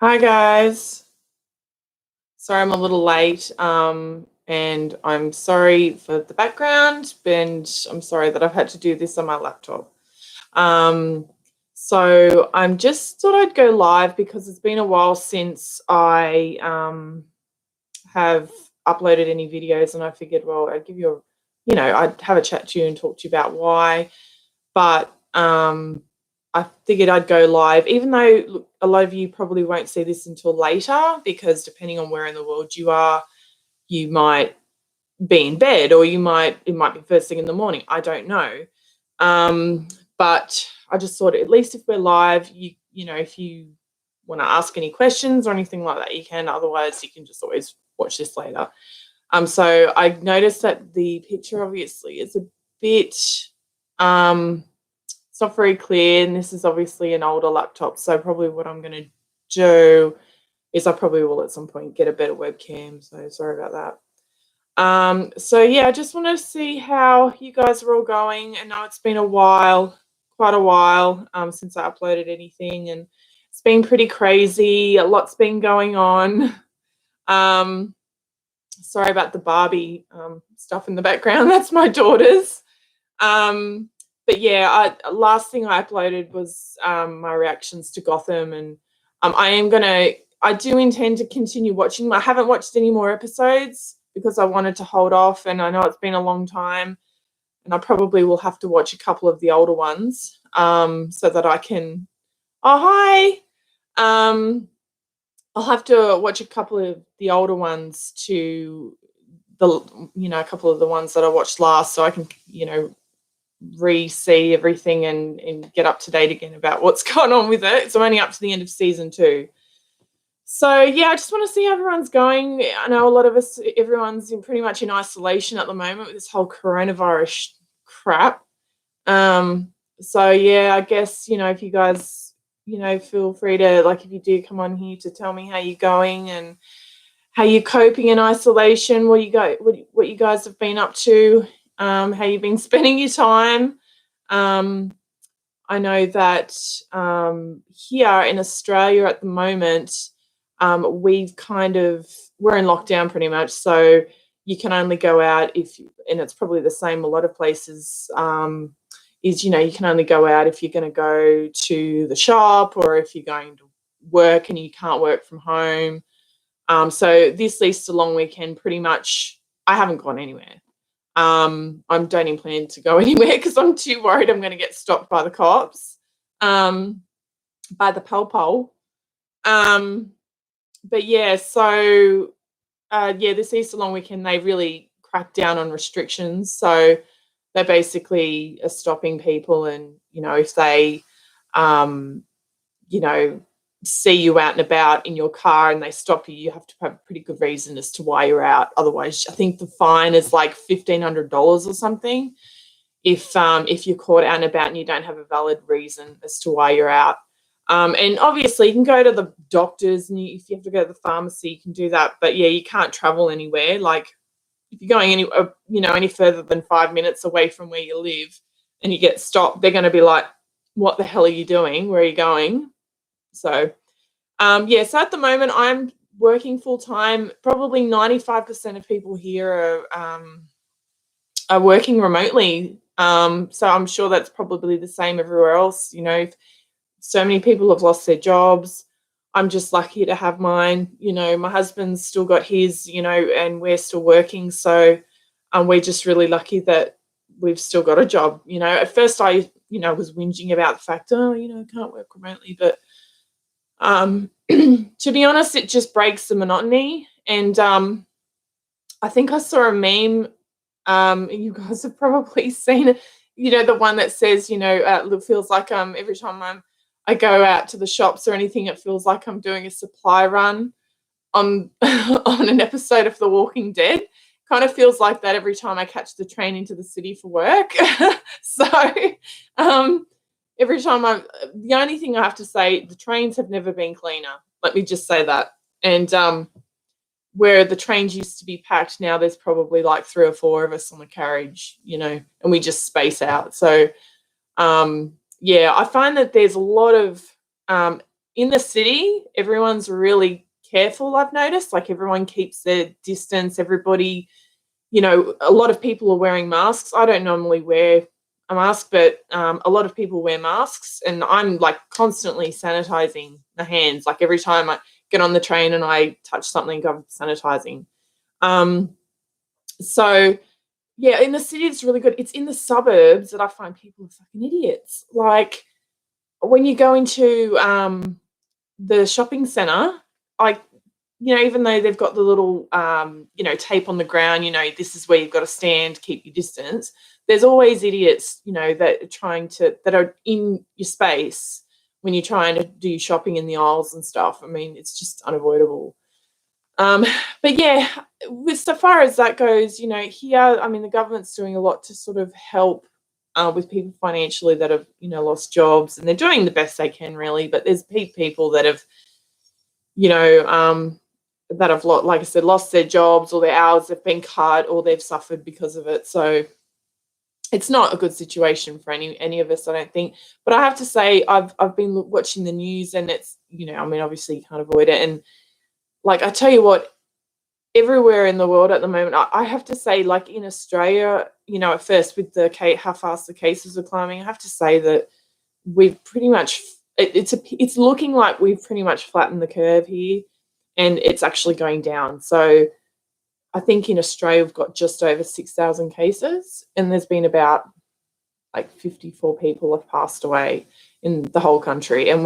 Hi guys. Sorry I'm a little late. And I'm sorry for the background, and I'm sorry that I've had to do this on my laptop. Um, so I'm just thought I'd go live because it's been a while since I have uploaded any videos, and I figured, well, I'd give you I'd have a chat to you and talk to you about why. But I figured I'd go live, even though look, a lot of you probably won't see this until later because depending on where in the world you are, you might be in bed or it might be first thing in the morning. I don't know. But I just thought at least if we're live, if you want to ask any questions or anything like that, you can. Otherwise, you can just always watch this later. So I noticed that the picture obviously is a bit it's not very clear, and this is obviously an older laptop, so probably what I'm going to do is I probably will at some point get a better webcam, so sorry about that. So yeah, I just want to see how you guys are all going. I know it's been a while, quite a while, since I uploaded anything, and it's been pretty crazy. A lot's been going on. Sorry about the Barbie stuff in the background. That's my daughter's. But yeah, last thing I uploaded was my reactions to Gotham, and I do intend to continue watching. I haven't watched any more episodes because I wanted to hold off, and I know it's been a long time, and I probably will have to watch a couple of the older ones so that I can. Oh hi. Um, I'll have to watch a couple of the older ones to a couple of the ones that I watched last, so I can re-see everything and get up to date again about what's going on with it. It's only up to the end of season 2. So yeah, I just want to see how everyone's going. I know a lot of everyone's pretty much in isolation at the moment with this whole coronavirus crap. So yeah, I guess, if you guys, feel free to, like, if you do come on here to tell me how you're going and how you're coping in isolation, what you guys have been up to, how you've been spending your time. I know that here in Australia at the moment, we're in lockdown pretty much, so you can only go out and it's probably the same a lot of places. You can only go out if you're going to go to the shop or if you're going to work and you can't work from home. So this Easter long weekend, pretty much, I haven't gone anywhere. I don't even plan to go anywhere because I'm too worried I'm going to get stopped by the cops, by the pol. But yeah, so this Easter long weekend they really cracked down on restrictions. So they basically are stopping people, and if they, you know, see you out and about in your car and they stop you, you have to have a pretty good reason as to why you're out. Otherwise, I think the fine is like $1,500 or something if you're caught out and about and you don't have a valid reason as to why you're out. And obviously, you can go to the doctors, and if you have to go to the pharmacy, you can do that. But yeah, you can't travel anywhere. Like if you're going any further than 5 minutes away from where you live, and you get stopped, they're going to be like, "What the hell are you doing? Where are you going?" So, so at the moment I'm working full time. Probably 95% of people here are working remotely. So I'm sure that's probably the same everywhere else. So many people have lost their jobs. I'm just lucky to have mine. My husband's still got his, and we're still working. So we're just really lucky that we've still got a job. At first I, was whinging about the fact, I can't work remotely, but to be honest, it just breaks the monotony. And I think I saw a meme. You guys have probably seen it. The one that says, it feels like every time I go out to the shops or anything, it feels like I'm doing a supply run on on an episode of The Walking Dead. Kind of feels like that every time I catch the train into the city for work. So every time the only thing I have to say, the trains have never been cleaner. Let me just say that. And where the trains used to be packed, now there's probably like 3 or 4 of us on the carriage, and we just space out. So I find that there's a lot of in the city, everyone's really careful, I've noticed. Like, everyone keeps their distance. Everybody, a lot of people are wearing masks. I don't normally wear a mask, but a lot of people wear masks, and I'm like constantly sanitizing my hands. Like, every time I get on the train and I touch something, I'm sanitizing. So yeah, in the city it's really good. It's in the suburbs that I find people are fucking idiots. Like, when you go into the shopping centre, like, even though they've got the little, tape on the ground, this is where you've got to stand, keep your distance. There's always idiots, that are in your space when you're trying to do your shopping in the aisles and stuff. I mean, it's just unavoidable. But yeah, with so far as that goes, here, I mean, the government's doing a lot to sort of help with people financially that have, lost jobs, and they're doing the best they can, really. But there's people that have, like I said, lost their jobs, or their hours have been cut, or they've suffered because of it. So it's not a good situation for any of us, I don't think. But I have to say, I've been watching the news, and it's, I mean, obviously you can't avoid it. And like, I tell you what, everywhere in the world at the moment, I have to say, like in Australia, at first with how fast the cases are climbing, I have to say that we've pretty much, it's looking like we've pretty much flattened the curve here, and it's actually going down. So I think in Australia we've got just over 6,000 cases, and there's been about like 54 people have passed away in the whole country, and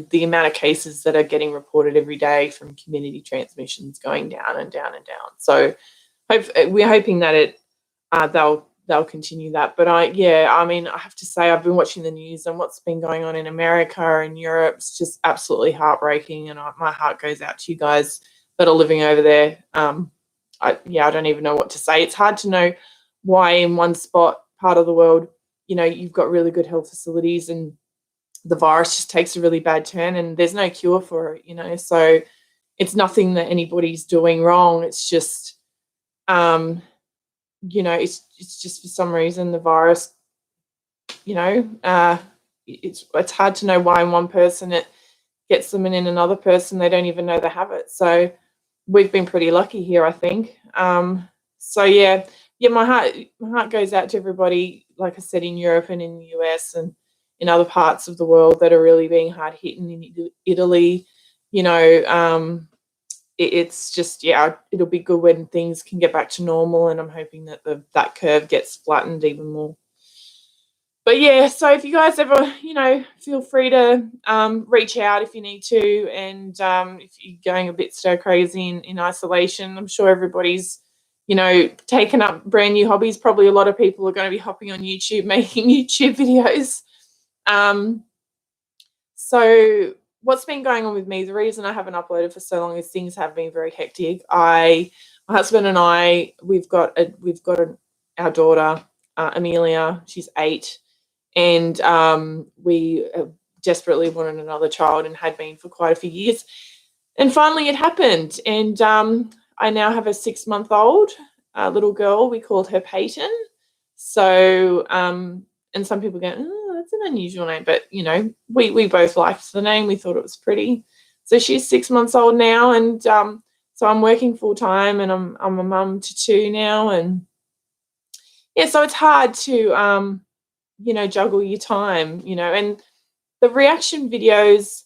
the amount of cases that are getting reported every day from community transmissions going down and down and down. So we're hoping that they'll continue that. But I mean, I have to say, I've been watching the news, and what's been going on in America and Europe is just absolutely heartbreaking, and my heart goes out to you guys that are living over there. I don't even know what to say. It's hard to know why in one part of the world, you've got really good health facilities, and the virus just takes a really bad turn, and there's no cure for it, so it's nothing that anybody's doing wrong. It's just, it's just for some reason the virus, it's hard to know why in one person it gets them, and in another person they don't even know they have it. So we've been pretty lucky here, I think. So yeah, my heart goes out to everybody, like I said, in Europe and in the US and in other parts of the world that are really being hard hit. And in Italy, it's just, it'll be good when things can get back to normal, and I'm hoping that that curve gets flattened even more. But yeah, so if you guys ever, feel free to reach out if you need to, and if you're going a bit stir crazy in isolation, I'm sure everybody's, taken up brand new hobbies. Probably a lot of people are going to be hopping on YouTube, making YouTube videos. So what's been going on with me, the reason I haven't uploaded for so long is things have been very hectic. My husband and I, we've got our daughter, Amelia. She's 8. And we desperately wanted another child, and had been for quite a few years. And finally it happened. And I now have a 6-month-old little girl. We called her Peyton. So, and some people go, oh, that's an unusual name. But, we both liked the name. We thought it was pretty. So she's 6 months old now. And so I'm working full time, and I'm a mum to 2 now. And yeah, so it's hard to, juggle your time, and the reaction videos,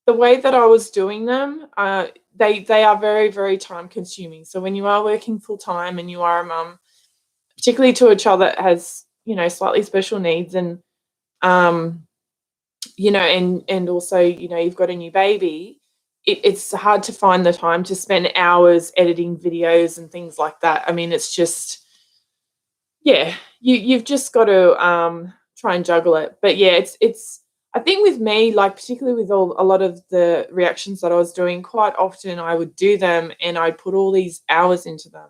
the way that I was doing them, they are very, very time consuming. So when you are working full time and you are a mum, particularly to a child that has, slightly special needs, and, and also, you've got a new baby, it's hard to find the time to spend hours editing videos and things like that. I mean, it's just, yeah, you've just got to try and juggle it. But yeah, it's I think with me, like particularly with a lot of the reactions that I was doing, quite often I would do them and I'd put all these hours into them,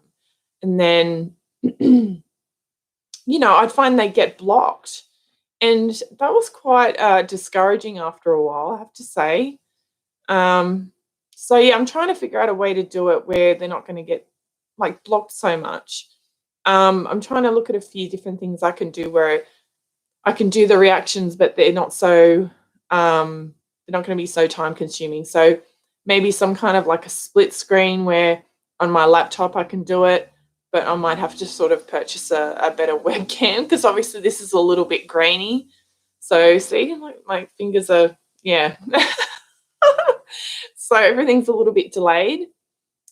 and then I'd find they get blocked, and that was quite discouraging after a while, I have to say. So yeah, I'm trying to figure out a way to do it where they're not going to get like blocked so much. I'm trying to look at a few different things I can do where I can do the reactions, but they're not so they're not going to be so time consuming. So maybe some kind of like a split screen where on my laptop I can do it, but I might have to sort of purchase a better webcam because obviously this is a little bit grainy. So see, like my fingers are, yeah. So everything's a little bit delayed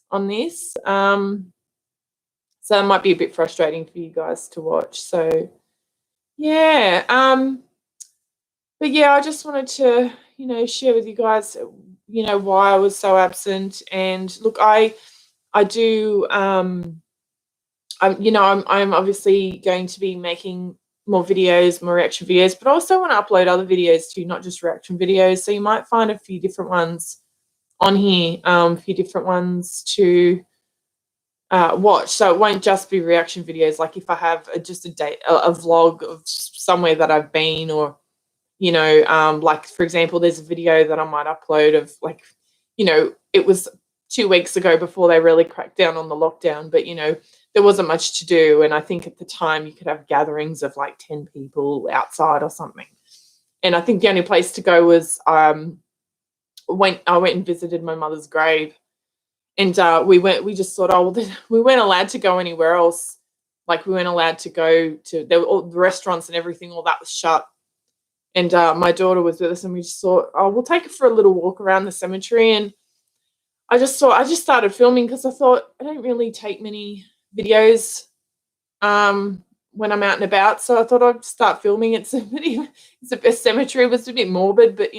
on this. So it might be a bit frustrating for you guys to watch. So yeah. But yeah, I just wanted to, share with you guys, why I was so absent. And look, I do, I'm obviously going to be making more videos, more reaction videos, but I also want to upload other videos too, not just reaction videos. So you might find a few different ones on here, a few different ones to watch. So it won't just be reaction videos. Like if I have just a vlog of somewhere that I've been, or like for example, there's a video that I might upload of like, it was 2 weeks ago before they really cracked down on the lockdown, but there wasn't much to do, and I think at the time you could have gatherings of like 10 people outside or something. And I think the only place to go was I went and visited my mother's grave. And we just thought, oh, well, we weren't allowed to go anywhere else. Like we weren't allowed to go to, there were all the restaurants and everything, all that was shut. And my daughter was with us, and we just thought, oh, we'll take her for a little walk around the cemetery. And I just started filming because I thought I don't really take many videos when I'm out and about. So I thought I'd start filming at cemetery. It's a cemetery. It was a bit morbid, but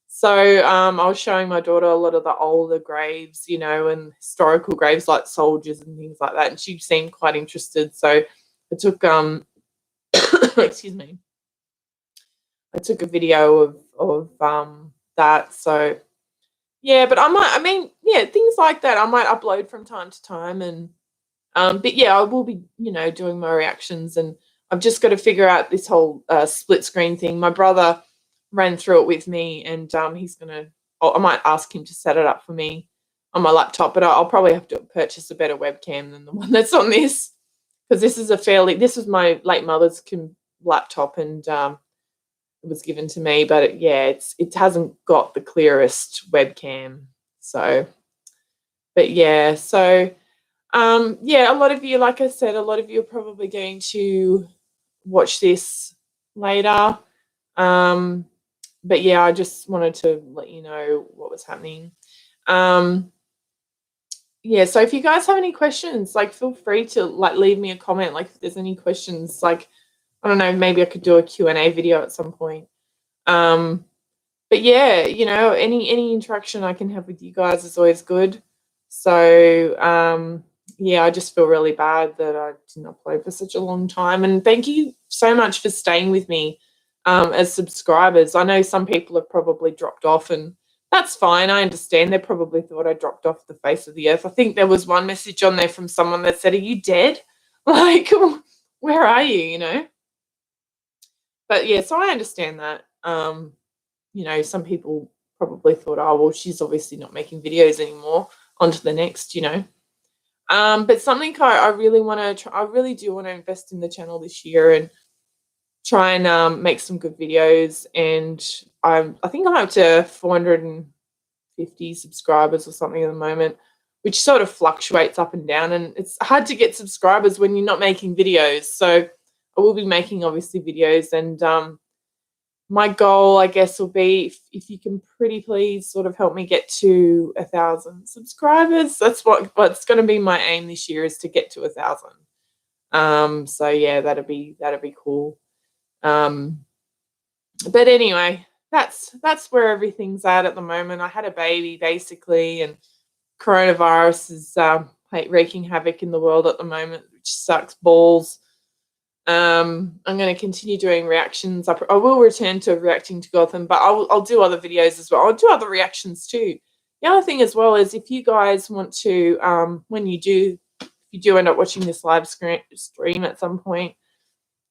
So I was showing my daughter a lot of the older graves, and historical graves like soldiers and things like that. And she seemed quite interested. So I took excuse me. I took a video of that. So yeah, but things like that I might upload from time to time. And but yeah, I will be, doing my reactions, and I've just got to figure out this whole split screen thing. My brother ran through it with me, and I might ask him to set it up for me on my laptop, but I'll probably have to purchase a better webcam than the one that's on this, because this is my late mother's laptop, and it was given to me, but it hasn't got the clearest webcam. So, but yeah, so a lot of you, like I said, a lot of you are probably going to watch this later. But yeah, I just wanted to let you know what was happening. Yeah, so if you guys have any questions, like feel free to like leave me a comment. Like if there's any questions, like I don't know, maybe I could do a Q&A video at some point. But yeah, any interaction I can have with you guys is always good. So yeah, I just feel really bad that I didn't upload for such a long time. And thank you so much for staying with me as subscribers. I know some people have probably dropped off, and that's fine. I understand. They probably thought I dropped off the face of the earth. I think there was one message on there from someone that said, "Are you dead? Like, where are you?" But yeah, so I understand that. Some people probably thought, oh, well, she's obviously not making videos anymore. On to the next, But something I really want to try, I really do want to invest in the channel this year and try and make some good videos. And I think I'm up to 450 subscribers or something at the moment, which sort of fluctuates up and down. And it's hard to get subscribers when you're not making videos. So I will be making obviously videos, and my goal, I guess, will be if you can pretty please sort of help me get to 1,000 subscribers. That's what's going to be my aim this year, is to get to 1,000. So yeah, that'd be cool. But anyway, that's where everything's at the moment. I had a baby basically, and coronavirus is wreaking havoc in the world at the moment, which sucks balls. I'm going to continue doing reactions. I will return to reacting to Gotham, but I'll do other videos as well. I'll do other reactions too. The other thing as well is, if you guys want to, when you do end up watching this live stream at some point,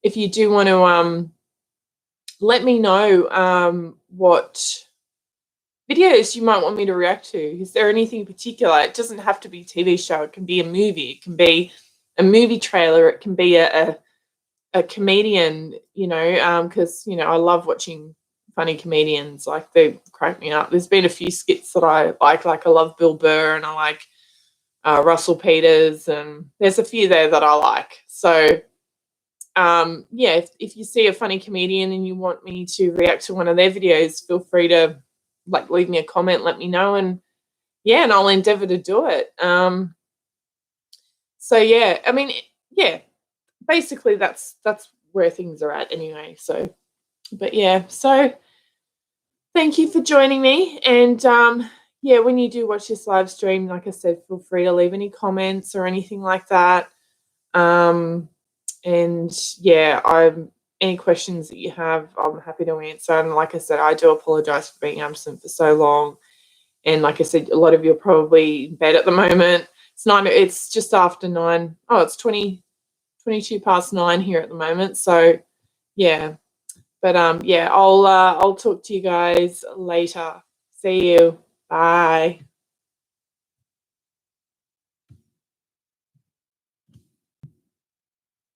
if you do want to let me know what videos you might want me to react to. Is there anything particular? It doesn't have to be a TV show. It can be a movie. It can be a movie trailer. It can be a comedian, because I love watching funny comedians. Like, they crack me up. There's been a few skits that I like. Like, I love Bill Burr, and I like Russell Peters, and there's a few there that I like. So yeah, if you see a funny comedian and you want me to react to one of their videos, feel free to like leave me a comment, let me know, and yeah, and I'll endeavor to do it. So yeah, I mean, yeah, basically that's where things are at anyway. So, but yeah, so thank you for joining me. And yeah, when you do watch this live stream, like I said, feel free to leave any comments or anything like that. And yeah, any questions that you have, I'm happy to answer. And like I said, I do apologize for being absent for so long. And like I said, a lot of you are probably in bed at the moment. It's just after 9. Oh, it's 22 past 9 here at the moment. So yeah. But yeah, I'll talk to you guys later. See you. Bye.